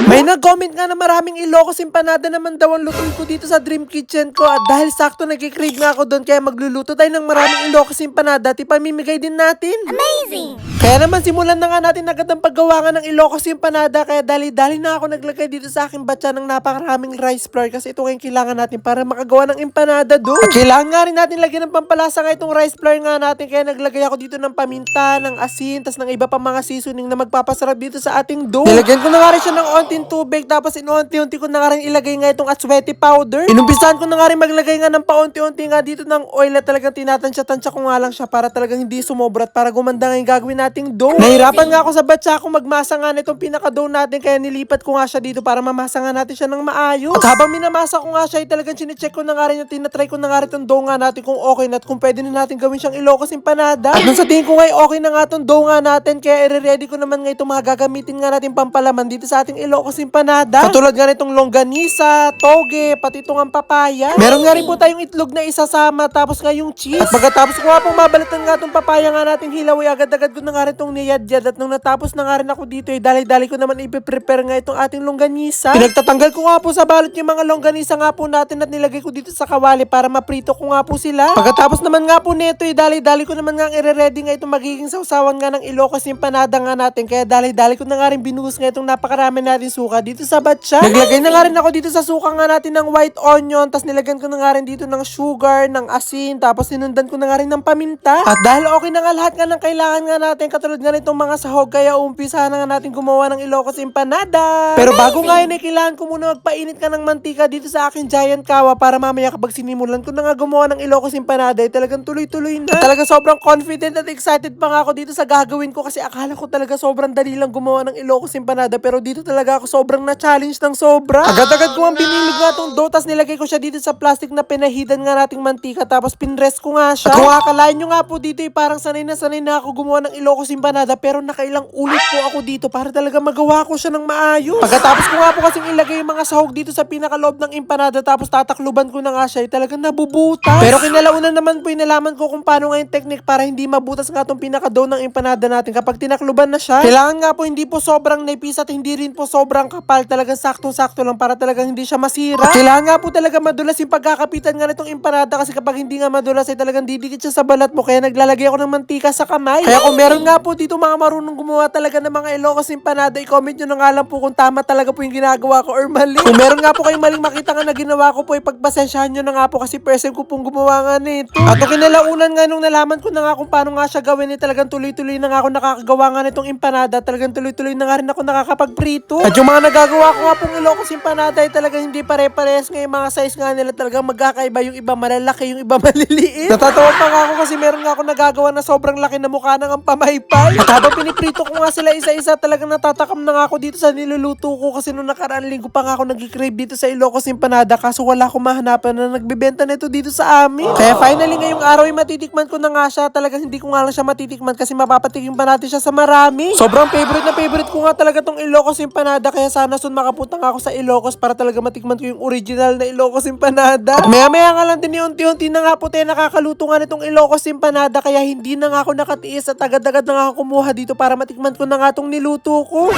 May nag-comment nga na maraming Ilocos empanada naman daw ang lutuin ko dito sa Dream Kitchen ko. At dahil sakto nag-crave nga ako doon, kaya magluluto tayo ng maraming Ilocos empanada at ipamimigay din natin. Amazing! Kaya naman simulan na nga natin agad ang paggawa nga ng Ilocos empanada. Kaya dali-dali na ako naglagay dito sa aking batya ng napakaraming rice flour. Kasi ito nga yung kailangan natin para makagawa ng empanada doon. At kailangan nga rin natin lagyan ng pampalasa nga itong rice flour nga natin. Kaya naglagay ako dito ng paminta, ng asin, tas ng iba pa mga seasoning na magpapasarap dito sa ating dough. Nilagyan ko na nga rin siya ng onting tubig, tapos inunti-unti ko na nga rin ilagay nga itong aswete powder. Inumpisahan ko na nga rin maglagay nga ng paunti-unti nga dito ng oil at talagang tinatansya-tansya ko nga lang siya para talagang hindi sumobra at para gumanda nga yung gagawin nating dough. Nahirapan nga ako sa batya kung magmasa nga nitong pinaka-dough natin, kaya nilipat ko nga siya dito para mamasa nga natin siya ng maayos. At habang minamasa ko nga siya, ay talagang chinecheck ko na nga rin at tinatry ko na nga rin itong dough nga natin kung okay na at kung pwede na natin gawin siyang Ilocos empanada. At nung sa tingin ko nga okay na nga itong dough nga natin, kaya i-ready ko naman nga itong mga gagamitin nga natin pampalaman dito sa ating Ilocos empanada. Katulad nga nitong longganisa, toge, pati itong ang papaya. Meron nga rin po tayong itlog na isasama, tapos nga yung cheese. At pagkatapos ko nga pong mabalatan nga itong papaya nga nating hilaw, ay agad-agad ko na nga rin itong niyadyad. At nung natapos na nga rin ako dito, ay dali-dali ko naman ipiprepare nga itong ating longganisa. Pinagtatanggal ko nga po sa balot yung mga longganisa nga po natin at nilagay ko dito sa kawali para maprito ko nga po sila. Pagkatapos naman nga po nito, ay dali-dali ko naman nga i-ready nga itong magiging sausawan nga ng Ilocos empanada nga natin. Kaya dali-dali ko na nga rin binuhos nga itong napakarami natin suka dito sa batya. Naglagay na nga rin ako dito sa suka nga natin ng white onion, tas nilagyan ko na nga rin dito ng sugar, ng asin, tapos sinundan ko na nga rin ng paminta. At dahil okay na nga lahat nga ng kailangan nga natin, katulad nga nitong mga sahog, kaya umpisa na nga natin gumawa ng Ilocos empanada. Pero bago nga yun, kailangan ko muna magpainit ka ng mantika dito sa aking giant kawa para mamaya kapag sinimulan ko na nga gumawa ng Ilocos empanada, ay talagang tuloy-tuloy na. At talagang sobrang confident at excited pa nga ako dito sa gagawin ko kasi akala ko talaga sobrang dali lang gumawa ng Ilocos empanada, pero dito talaga ako sobrang na-challenge ng sobra. Agad-agad ko ang binilog nga itong dough, tas nilagay ko siya dito sa plastic na pinahidan nga nating mantika, tapos pinrest ko nga siya. At kung akalain nyo nga po dito, parang sanay na ako gumawa ng Ilocos empanada, pero nakailang ulit po ako dito para talaga magawa ko siya ng maayos. Pagkatapos ko nga po kasing ilagay yung mga sahog dito sa pinakaloob ng empanada, tapos tatakluban ko na nga siya, talagang nabubutas. Pero kinalaunan naman po, inalaman ko kung paano nga yung technique para hindi mabutas nga itong pinaka-dough ng empanada natin kapag tinakluban na siya. Kailangan nga po hindi po sobrang nipis at hindi rin po sobrang kapal, talagang saktong-sakto lang para talagang hindi siya masira. At kailangan nga po talaga madulas yung pagkakapitan nga nitong empanada, kasi kapag hindi nga madulas ay talagang didikit siya sa balat mo, kaya naglalagay ako ng mantika sa kamay. Kaya kung meron nga po dito mga marunong gumawa talaga ng mga Ilocos empanada, i-comment nyo na nga lang po kung tama talaga po yung ginagawa ko or mali. Kung meron nga po kayong maling makita nga na ginawa ko po, ipagpasensyahan nyo na nga po kasi first time ko pong gumawa nga nito. At nung kinalaunan nga nung nalaman ko na nga kung paano nga siya gawin, talagang tuloy-tuloy na nga ako nakakagawa nga nitong empanada, talagang tuloy-tuloy na nga rin ako nakakapagprito. At yung mga nagagawa ko nga pong Ilocos empanada ay talagang hindi pare-pares nga yung mga size nga nila, talagang magkakaiba, yung iba malalaki, yung iba maliliit. Natatawa pa nga ako kasi meron nga ako nagagawa na sobrang laki na mukha ng ang pamaypay. At habang piniprito ko nga sila isa-isa, talagang natatakam na nga ako dito sa niluluto ko, kasi nung nakaraan linggo pa nga ako nag-crave dito sa Ilocos empanada, kaso wala akong mahanapan na nagbebenta nito dito sa amin. Kaya finally ngayong araw ay matitikman ko na nga siya. Talagang hindi ko nga lang siya matitikman kasi mapapatikim pa natin siya sa marami. Sobrang favorite na favorite ko nga talaga tong Ilocos empanada, kaya sana soon makapunta nga ako sa Ilocos para talaga matikman ko yung original na Ilocos empanada. At maya-maya nga lang din unti-unti na nga po tayo nakakaluto nga nitong Ilocos empanada, kaya hindi na nga ako nakatiis at agad-agad na nga ako kumuha dito para matikman ko na nga tong niluto ko.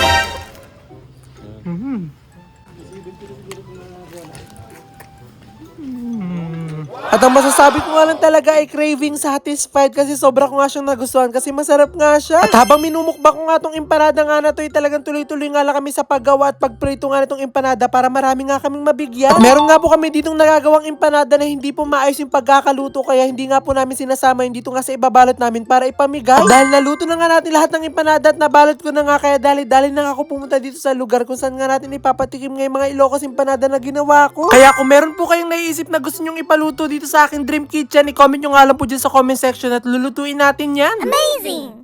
At ang masasabi ko nga lang talaga ay craving satisfied, kasi sobra ko nga siyang nagustuhan kasi masarap nga siya. At habang minumukbang ko nga tong empanada nga na to, ay talagang tuloy-tuloy nga lang kami sa paggawa at pagprito nga nitong empanada para marami nga kaming mabigyan. At meron nga po kami ditong nagagawang empanada na hindi po maayos yung pagkakaluto, kaya hindi nga po namin sinasama yung dito nga sa ibabalot namin para ipamigay. At dahil naluto na nga natin lahat ng empanada at nabalot ko na nga, kaya dali-dali na nga ako pumunta dito sa lugar kung saan nga natin ipapatikim nga yung mga Ilocos empanada na ginawa ko. Kaya kung meron po kayong naiisip na gusto nyong ipaluto dito sa aking Dream Kitchen, i-comment nyo nga lang po dyan sa comment section at lulutuin natin yan. Amazing!